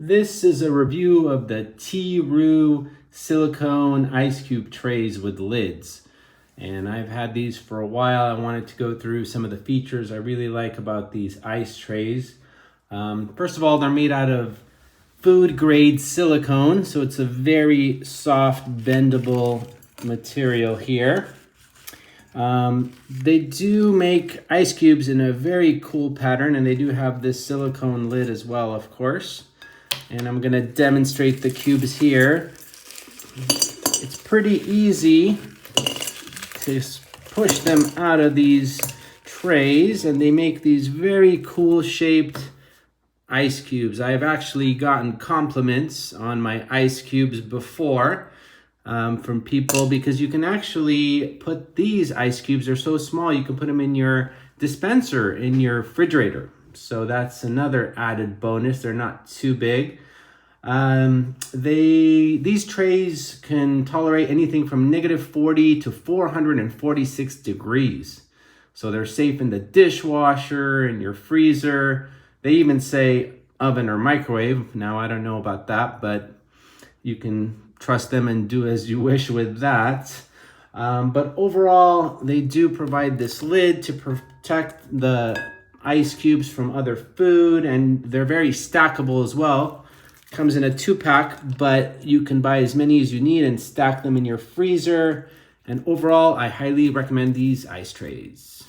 This is a review of the T-Roo silicone ice cube trays with lids. And I've had these for a while. I wanted to go through some of the features I really like about these ice trays. First of all, they're made out of food grade silicone, so it's a very soft, bendable material here. They do make ice cubes in a very cool pattern, and they do have this silicone lid as well, of course. And I'm gonna demonstrate the cubes here. It's pretty easy to push them out of these trays, and they make these very cool shaped ice cubes. I've actually gotten compliments on my ice cubes before from people, because you can actually put these ice cubes, they're so small, you can put them in your dispenser, in your refrigerator. So that's another added bonus. They're not too big. These trays can tolerate anything from -40 to 446 degrees. So they're safe in the dishwasher, in your freezer. They even say oven or microwave. Now, I don't know about that, but you can trust them and do as you wish with that. But overall, they do provide this lid to protect the ice cubes from other food, and they're very stackable as well. Comes in a 2-pack, but you can buy as many as you need and stack them in your freezer. And overall, I highly recommend these ice trays.